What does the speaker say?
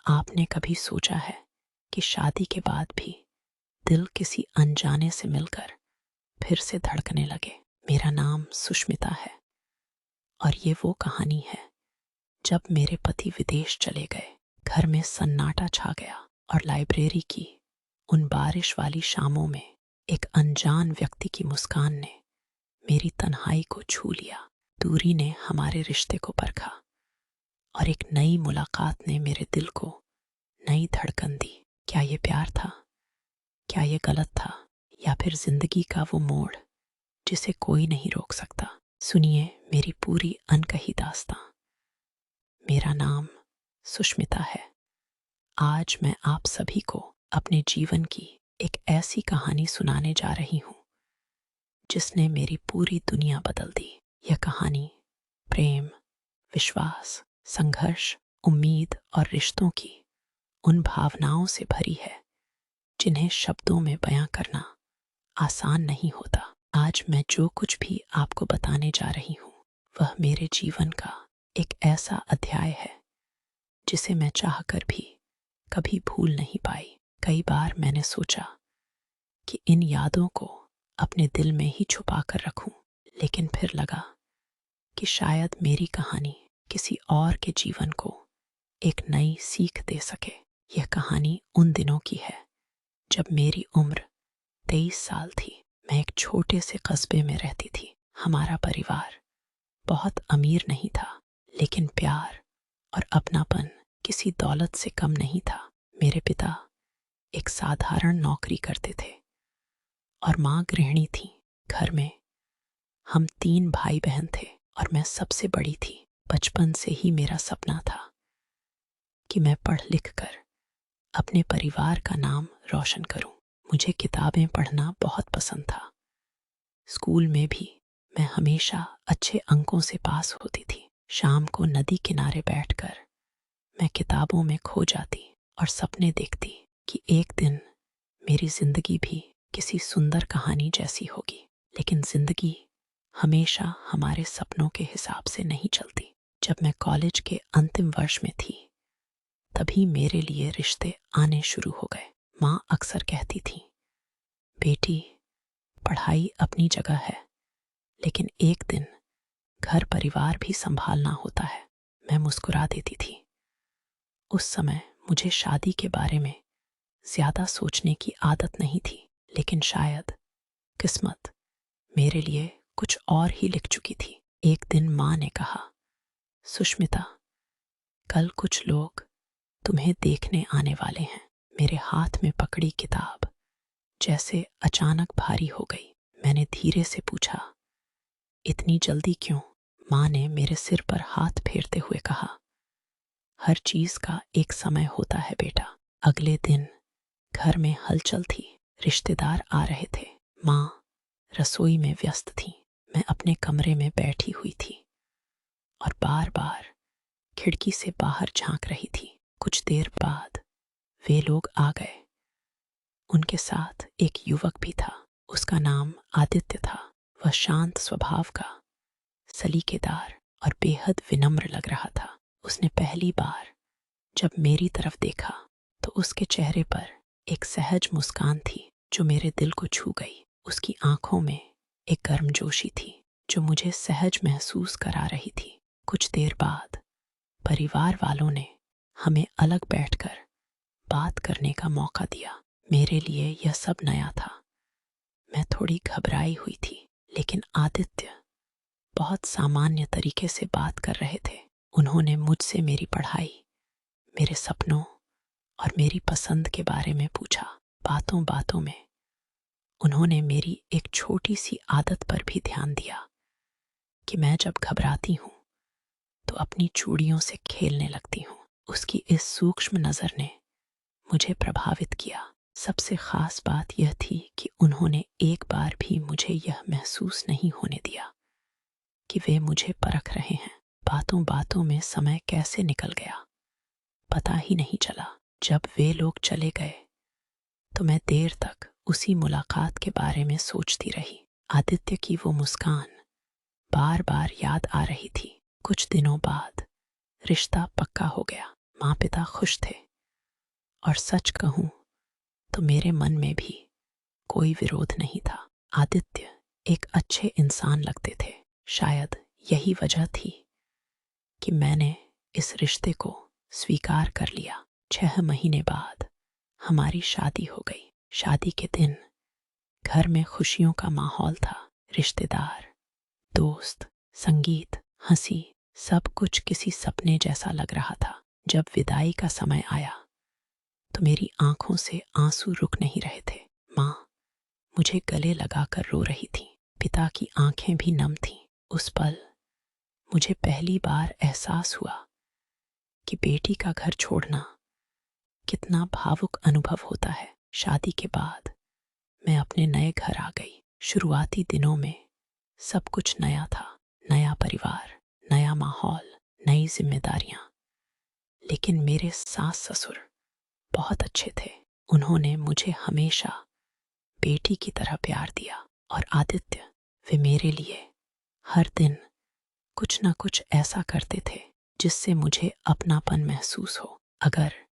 आपने कभी सोचा है कि शादी के बाद भी दिल किसी अनजाने से मिलकर फिर से धड़कने लगे? मेरा नाम सुष्मिता है और ये वो कहानी है जब मेरे पति विदेश चले गए, घर में सन्नाटा छा गया और लाइब्रेरी की उन बारिश वाली शामों में एक अनजान व्यक्ति की मुस्कान ने मेरी तन्हाई को छू लिया। दूरी ने हमारे रिश्ते को परखा और एक नई मुलाकात ने मेरे दिल को नई धड़कन दी। क्या ये प्यार था? क्या ये गलत था? या फिर जिंदगी का वो मोड़ जिसे कोई नहीं रोक सकता? सुनिए मेरी पूरी अनकही दास्तां। मेरा नाम सुष्मिता है। आज मैं आप सभी को अपने जीवन की एक ऐसी कहानी सुनाने जा रही हूं जिसने मेरी पूरी दुनिया बदल दी। यह कहानी प्रेम, विश्वास, संघर्ष, उम्मीद और रिश्तों की उन भावनाओं से भरी है जिन्हें शब्दों में बयां करना आसान नहीं होता। आज मैं जो कुछ भी आपको बताने जा रही हूं वह मेरे जीवन का एक ऐसा अध्याय है जिसे मैं चाहकर भी कभी भूल नहीं पाई। कई बार मैंने सोचा कि इन यादों को अपने दिल में ही छुपा कर रखूं, लेकिन फिर लगा कि शायद मेरी कहानी किसी और के जीवन को एक नई सीख दे सके। यह कहानी उन दिनों की है जब मेरी उम्र 23 साल थी। मैं एक छोटे से कस्बे में रहती थी। हमारा परिवार बहुत अमीर नहीं था, लेकिन प्यार और अपनापन किसी दौलत से कम नहीं था। मेरे पिता एक साधारण नौकरी करते थे और माँ गृहिणी थी। घर में हम 3 भाई बहन थे और मैं सबसे बड़ी थी। बचपन से ही मेरा सपना था कि मैं पढ़ लिख कर अपने परिवार का नाम रोशन करूं। मुझे किताबें पढ़ना बहुत पसंद था। स्कूल में भी मैं हमेशा अच्छे अंकों से पास होती थी। शाम को नदी किनारे बैठकर मैं किताबों में खो जाती और सपने देखती कि एक दिन मेरी जिंदगी भी किसी सुंदर कहानी जैसी होगी। लेकिन जिंदगी हमेशा हमारे सपनों के हिसाब से नहीं चलती। जब मैं कॉलेज के अंतिम वर्ष में थी तभी मेरे लिए रिश्ते आने शुरू हो गए। माँ अक्सर कहती थी, बेटी, पढ़ाई अपनी जगह है, लेकिन एक दिन घर परिवार भी संभालना होता है। मैं मुस्कुरा देती थी। उस समय मुझे शादी के बारे में ज्यादा सोचने की आदत नहीं थी, लेकिन शायद किस्मत मेरे लिए कुछ और ही लिख चुकी थी। एक दिन माँ ने कहा, सुष्मिता, कल कुछ लोग तुम्हें देखने आने वाले हैं। मेरे हाथ में पकड़ी किताब जैसे अचानक भारी हो गई। मैंने धीरे से पूछा, इतनी जल्दी क्यों? माँ ने मेरे सिर पर हाथ फेरते हुए कहा, हर चीज का एक समय होता है बेटा। अगले दिन घर में हलचल थी। रिश्तेदार आ रहे थे। माँ रसोई में व्यस्त थी। मैं अपने कमरे में बैठी हुई थी और बार बार खिड़की से बाहर झांक रही थी। कुछ देर बाद वे लोग आ गए। उनके साथ एक युवक भी था। उसका नाम आदित्य था। वह शांत स्वभाव का, सलीकेदार और बेहद विनम्र लग रहा था। उसने पहली बार जब मेरी तरफ देखा तो उसके चेहरे पर एक सहज मुस्कान थी जो मेरे दिल को छू गई। उसकी आंखों में एक गर्मजोशी थी जो मुझे सहज महसूस करा रही थी। कुछ देर बाद परिवार वालों ने हमें अलग बैठकर बात करने का मौका दिया। मेरे लिए यह सब नया था। मैं थोड़ी घबराई हुई थी, लेकिन आदित्य बहुत सामान्य तरीके से बात कर रहे थे। उन्होंने मुझसे मेरी पढ़ाई, मेरे सपनों और मेरी पसंद के बारे में पूछा। बातों बातों में उन्होंने मेरी एक छोटी सी आदत पर भी ध्यान दिया कि मैं जब घबराती हूँ तो अपनी चूड़ियों से खेलने लगती हूँ। उसकी इस सूक्ष्म नज़र ने मुझे प्रभावित किया। सबसे खास बात यह थी कि उन्होंने एक बार भी मुझे यह महसूस नहीं होने दिया कि वे मुझे परख रहे हैं। बातों बातों में समय कैसे निकल गया पता ही नहीं चला। जब वे लोग चले गए तो मैं देर तक उसी मुलाकात के बारे में सोचती रही। आदित्य की वो मुस्कान बार बार याद आ रही थी। कुछ दिनों बाद रिश्ता पक्का हो गया। माँ पिता खुश थे। और सच कहूं तो मेरे मन में भी कोई विरोध नहीं था। आदित्य एक अच्छे इंसान लगते थे। शायद यही वजह थी कि मैंने इस रिश्ते को स्वीकार कर लिया। 6 महीने बाद हमारी शादी हो गई। शादी के दिन घर में खुशियों का माहौल था। रिश्तेदार, दोस्त, संगीत, हंसी, सब कुछ किसी सपने जैसा लग रहा था। जब विदाई का समय आया तो मेरी आंखों से आंसू रुक नहीं रहे थे। माँ मुझे गले लगाकर रो रही थी। पिता की आंखें भी नम थीं। उस पल मुझे पहली बार एहसास हुआ कि बेटी का घर छोड़ना कितना भावुक अनुभव होता है। शादी के बाद मैं अपने नए घर आ गई। शुरुआती दिनों में सब कुछ नया था। नया परिवार, नया माहौल, नई जिम्मेदारियां। लेकिन मेरे सास ससुर बहुत अच्छे थे। उन्होंने मुझे हमेशा बेटी की तरह प्यार दिया। और आदित्य, वे मेरे लिए हर दिन कुछ ना कुछ ऐसा करते थे जिससे मुझे अपनापन महसूस हो। अगर